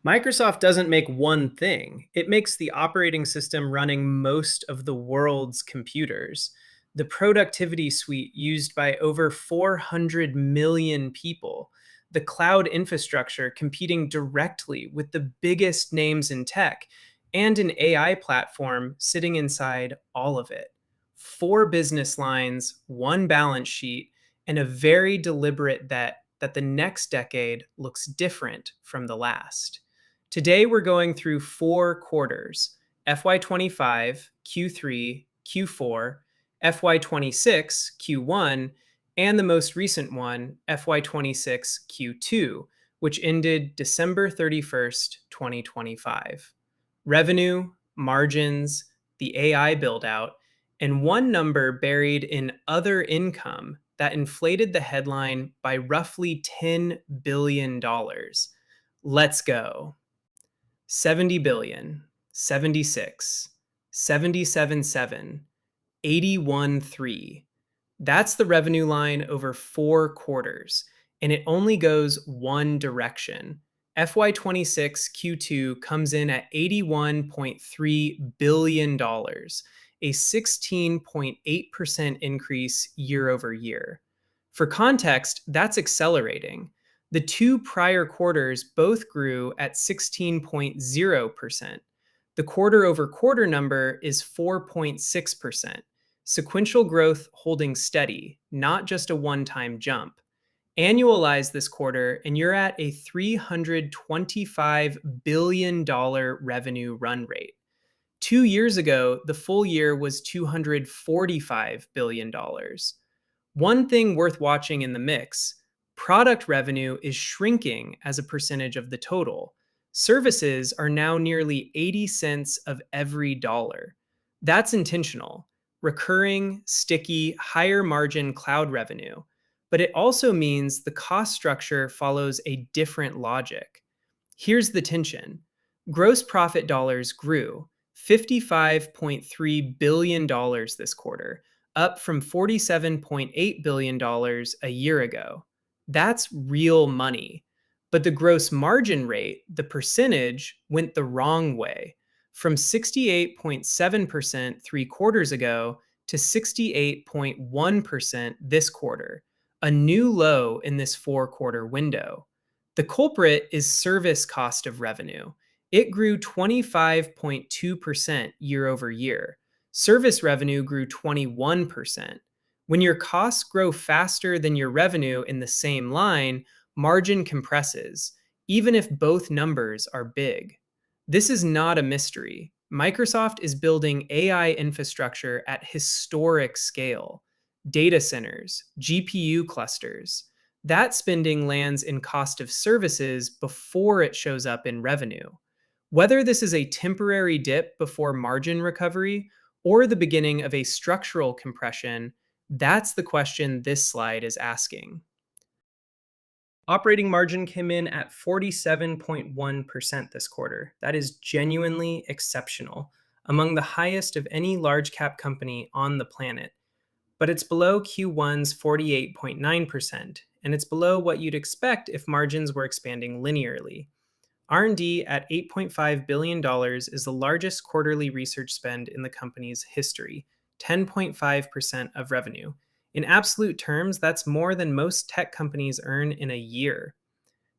Microsoft doesn't make one thing, it makes the operating system running most of the world's computers. The productivity suite used by over 400 million people, the cloud infrastructure competing directly with the biggest names in tech, and an AI platform sitting inside all of it. Four business lines, one balance sheet, and a very deliberate bet that the next decade looks different from the last. Today, we're going through four quarters: FY25, Q3, Q4, FY26, Q1, and the most recent one, FY26 Q2, which ended December 31st, 2025. Revenue, margins, the AI buildout, and one number buried in other income that inflated the headline by roughly $10 billion. Let's go. 70 billion, 76, 77.7, 81.3. That's the revenue line over four quarters, and it only goes one direction. FY26 Q2 comes in at $81.3 billion, a 16.8% increase year over year. For context, that's accelerating. The two prior quarters both grew at 16.0%. The quarter over quarter number is 4.6%. Sequential growth holding steady, not just a one-time jump. Annualize this quarter, and you're at a $325 billion revenue run rate. 2 years ago, the full year was $245 billion. One thing worth watching in the mix: product revenue is shrinking as a percentage of the total. Services are now nearly 80 cents of every dollar. That's intentional: recurring, sticky, higher margin cloud revenue. But it also means the cost structure follows a different logic. Here's the tension: gross profit dollars grew $55.3 billion this quarter, up from $47.8 billion a year ago. That's real money. But the gross margin rate, the percentage, went the wrong way, from 68.7% 3 quarters ago to 68.1% this quarter, a new low in this 4 quarter window. The culprit is service cost of revenue. It grew 25.2% year over year. Service revenue grew 21%. When your costs grow faster than your revenue in the same line, margin compresses, even if both numbers are big. This is not a mystery. Microsoft is building AI infrastructure at historic scale: data centers, GPU clusters. That spending lands in cost of services before it shows up in revenue. Whether this is a temporary dip before margin recovery or the beginning of a structural compression, that's the question this slide is asking. Operating margin came in at 47.1% this quarter. That is genuinely exceptional, among the highest of any large cap company on the planet. But it's below Q1's 48.9%, and it's below what you'd expect if margins were expanding linearly. R&D at $8.5 billion is the largest quarterly research spend in the company's history, 10.5% of revenue. In absolute terms, that's more than most tech companies earn in a year.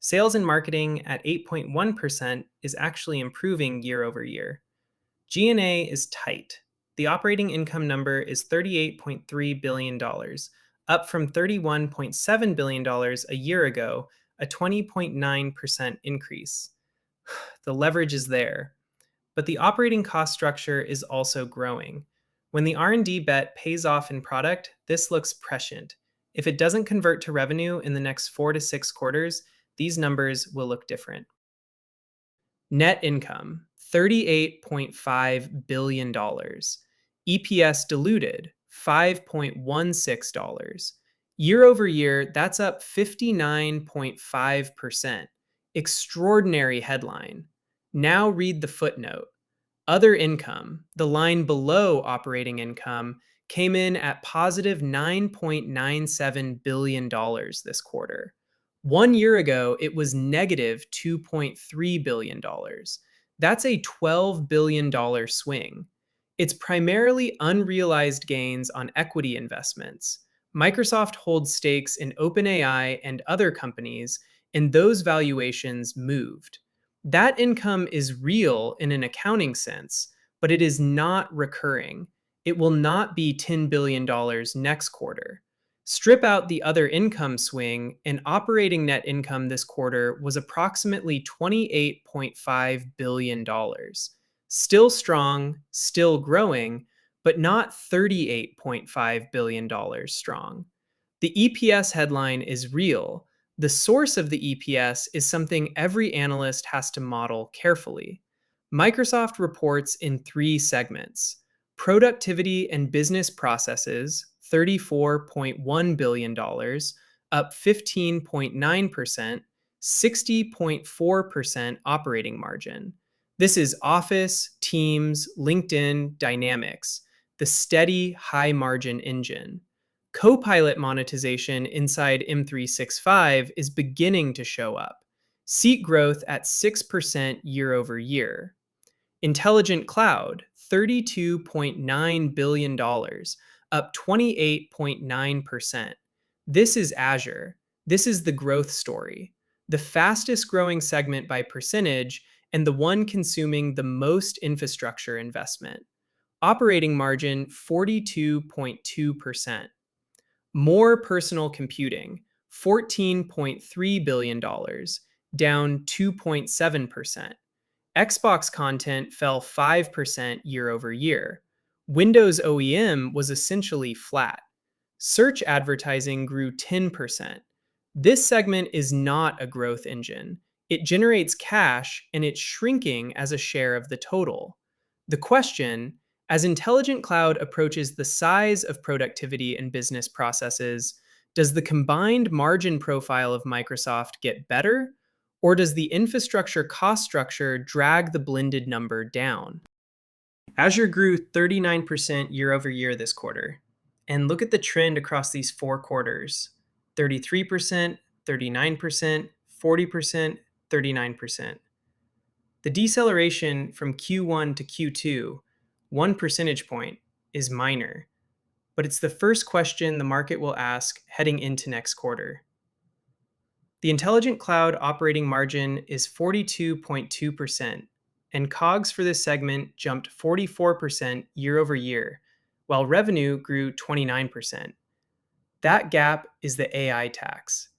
Sales and marketing at 8.1% is actually improving year over year. G&A is tight. The operating income number is $38.3 billion, up from $31.7 billion a year ago, a 20.9% increase. The leverage is there, but the operating cost structure is also growing. When the R&D bet pays off in product, this looks prescient. If it doesn't convert to revenue in the next 4 to 6 quarters, these numbers will look different. Net income, $38.5 billion. EPS diluted, $5.16. Year over year, that's up 59.5%. Extraordinary headline. Now read the footnote. Other income, the line below operating income, came in at positive $9.97 billion this quarter. 1 year ago, it was negative $2.3 billion. That's a $12 billion swing. It's primarily unrealized gains on equity investments. Microsoft holds stakes in OpenAI and other companies, and those valuations moved. That income is real in an accounting sense, but it is not recurring. It will not be $10 billion next quarter. Strip out the other income swing, and operating net income this quarter was approximately $28.5 billion. Still strong, still growing, but not $38.5 billion strong. The EPS headline is real. The source of the EPS is something every analyst has to model carefully. Microsoft reports in three segments: productivity and business processes, $34.1 billion, up 15.9%, 60.4% operating margin. This is Office, Teams, LinkedIn, Dynamics, the steady high margin engine. Copilot monetization inside M365 is beginning to show up. Seat growth at 6% year over year. Intelligent Cloud, $32.9 billion, up 28.9%. This is Azure. This is the growth story. The fastest growing segment by percentage and the one consuming the most infrastructure investment. Operating margin 42.2%. More personal computing, $14.3 billion, down 2.7%. Xbox content fell 5% year over year. Windows OEM was essentially flat. Search advertising grew 10%. This segment is not a growth engine. It generates cash and it's shrinking as a share of the total. The question: as Intelligent Cloud approaches the size of productivity and business processes, does the combined margin profile of Microsoft get better? Or does the infrastructure cost structure drag the blended number down? Azure grew 39% year over year this quarter. And look at the trend across these 4 quarters: 33%, 39%, 40%, 39%. The deceleration from Q1 to Q2, 1 percentage point, is minor, but it's the first question the market will ask heading into next quarter. The Intelligent Cloud operating margin is 42.2%, and COGS for this segment jumped 44% year over year, while revenue grew 29%. That gap is the AI tax.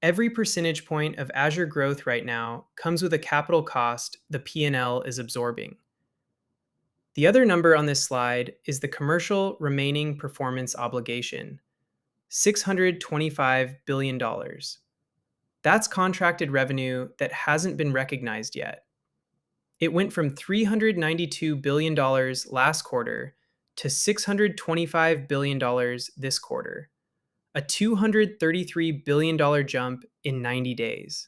Every percentage point of Azure growth right now comes with a capital cost the P&L is absorbing. The other number on this slide is the commercial remaining performance obligation, $625 billion. That's contracted revenue that hasn't been recognized yet. It went from $392 billion last quarter to $625 billion this quarter, a $233 billion jump in 90 days.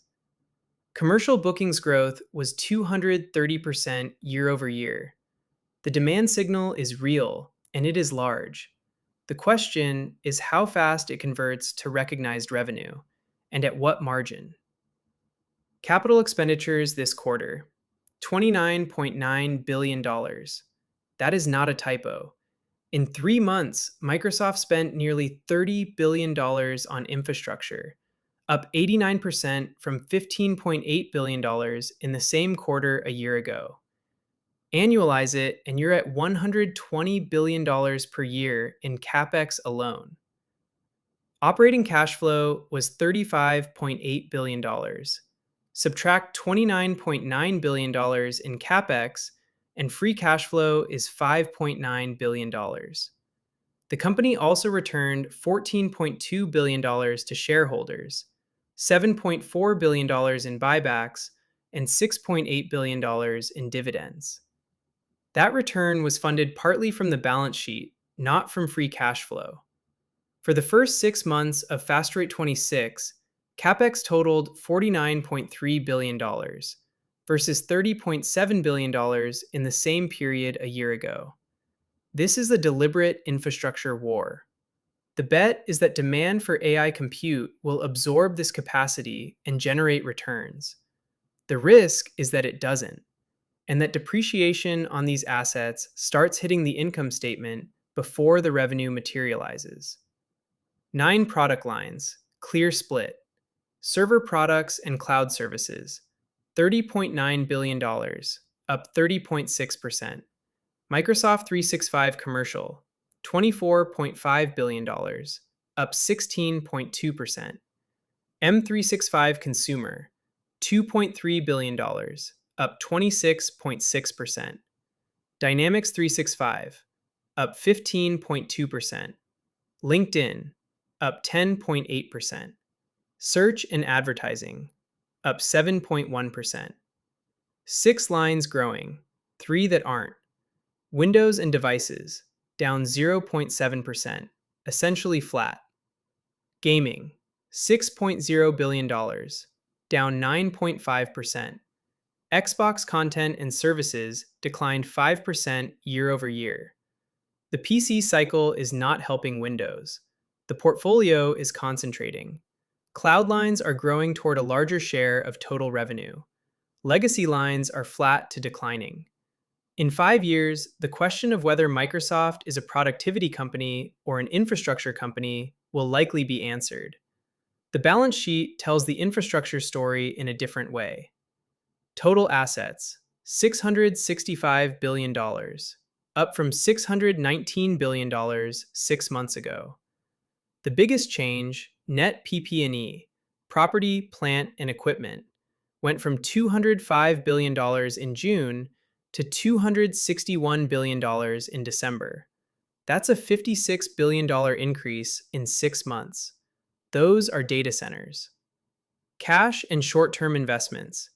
Commercial bookings growth was 230% year over year. The demand signal is real, and it is large. The question is how fast it converts to recognized revenue, and at what margin. Capital expenditures this quarter, $29.9 billion. That is not a typo. In 3 months, Microsoft spent nearly $30 billion on infrastructure, up 89% from $15.8 billion in the same quarter a year ago. Annualize it, and you're at $120 billion per year in CapEx alone. Operating cash flow was $35.8 billion. Subtract $29.9 billion in CapEx, and free cash flow is $5.9 billion. The company also returned $14.2 billion to shareholders, $7.4 billion in buybacks, and $6.8 billion in dividends. That return was funded partly from the balance sheet, not from free cash flow. For the first 6 months of FY26, CapEx totaled $49.3 billion versus $30.7 billion in the same period a year ago. This is a deliberate infrastructure war. The bet is that demand for AI compute will absorb this capacity and generate returns. The risk is that it doesn't, and that depreciation on these assets starts hitting the income statement before the revenue materializes. 9 product lines, clear split. Server products and cloud services, $30.9 billion, up 30.6%. Microsoft 365 commercial, $24.5 billion, up 16.2%. M365 consumer, $2.3 billion, up 26.6%. Dynamics 365, up 15.2%. LinkedIn, up 10.8%. Search and advertising, up 7.1%. 6 lines growing, 3 that aren't. Windows and devices, down 0.7%, essentially flat. Gaming, $6.0 billion, down 9.5%. Xbox content and services declined 5% year over year. The PC cycle is not helping Windows. The portfolio is concentrating. Cloud lines are growing toward a larger share of total revenue. Legacy lines are flat to declining. In 5 years, the question of whether Microsoft is a productivity company or an infrastructure company will likely be answered. The balance sheet tells the infrastructure story in a different way. Total assets, $665 billion, up from $619 billion 6 months ago. The biggest change, net PP&E, property, plant, and equipment, went from $205 billion in June to $261 billion in December. That's a $56 billion increase in 6 months. Those are data centers. Cash and short-term investments,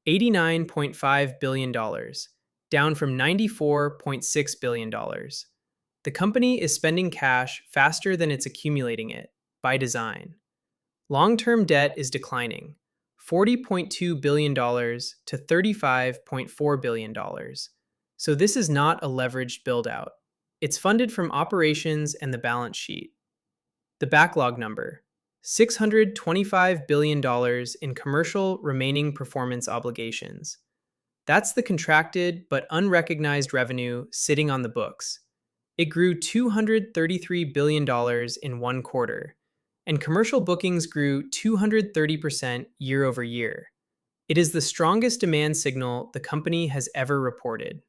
$89.5 billion, down from $94.6 billion. The company is spending cash faster than it's accumulating it, by design. Long-term debt is declining, $40.2 billion to $35.4 billion. So this is not a leveraged build-out. It's funded from operations and the balance sheet. The backlog number, $625 billion in commercial remaining performance obligations. That's the contracted but unrecognized revenue sitting on the books. It grew $233 billion in 1 quarter, and commercial bookings grew 230% year over year. It is the strongest demand signal the company has ever reported.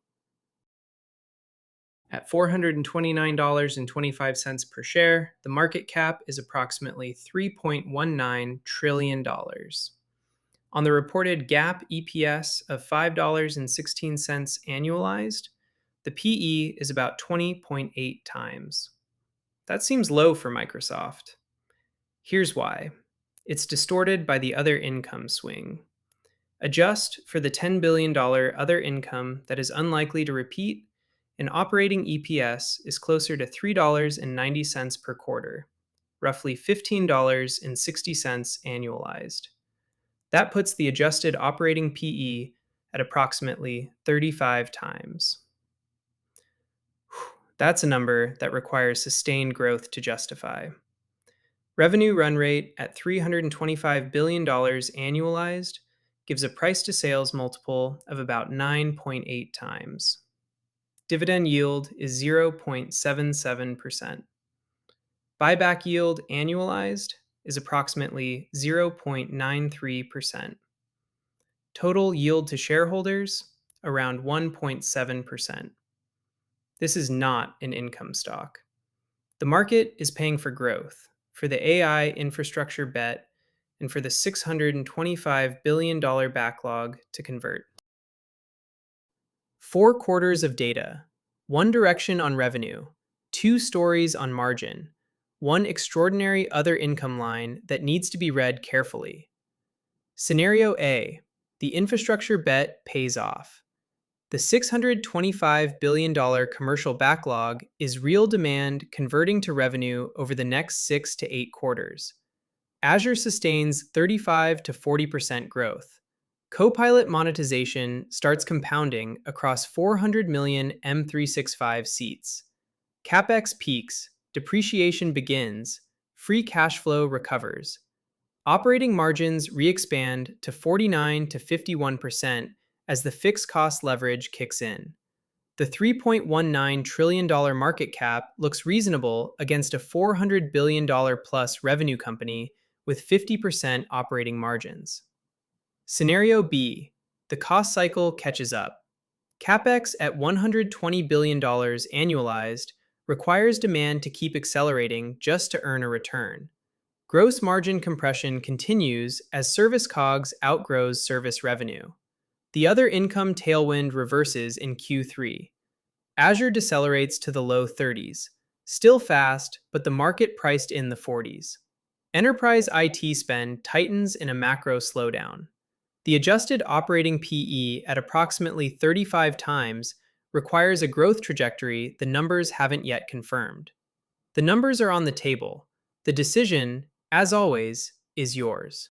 At $429.25 per share, the market cap is approximately $3.19 trillion. On the reported GAAP EPS of $5.16 annualized, the PE is about 20.8 times. That seems low for Microsoft. Here's why. It's distorted by the other income swing. Adjust for the $10 billion other income that is unlikely to repeat, and operating EPS is closer to $3.90 per quarter, roughly $15.60 annualized. That puts the adjusted operating PE at approximately 35 times. That's a number that requires sustained growth to justify. Revenue run rate at $325 billion annualized gives a price-to-sales multiple of about 9.8 times. Dividend yield is 0.77%. Buyback yield annualized is approximately 0.93%. Total yield to shareholders, around 1.7%. This is not an income stock. The market is paying for growth, for the AI infrastructure bet, and for the $625 billion backlog to convert. 4 quarters of data, 1 direction on revenue, 2 stories on margin, 1 extraordinary other income line that needs to be read carefully. Scenario A, the infrastructure bet pays off. The $625 billion commercial backlog is real demand converting to revenue over the next 6 to 8 quarters. Azure sustains 35 to 40% growth. Copilot monetization starts compounding across 400 million M365 seats. CapEx peaks, depreciation begins, free cash flow recovers. Operating margins re-expand to 49 to 51% as the fixed cost leverage kicks in. The $3.19 trillion market cap looks reasonable against a $400 billion plus revenue company with 50% operating margins. Scenario B, the cost cycle catches up. CapEx at $120 billion annualized requires demand to keep accelerating just to earn a return. Gross margin compression continues as service COGS outgrows service revenue. The other income tailwind reverses in Q3. Azure decelerates to the low 30s, still fast, but the market priced in the 40s. Enterprise IT spend tightens in a macro slowdown. The adjusted operating PE at approximately 35 times requires a growth trajectory the numbers haven't yet confirmed. The numbers are on the table. The decision, as always, is yours.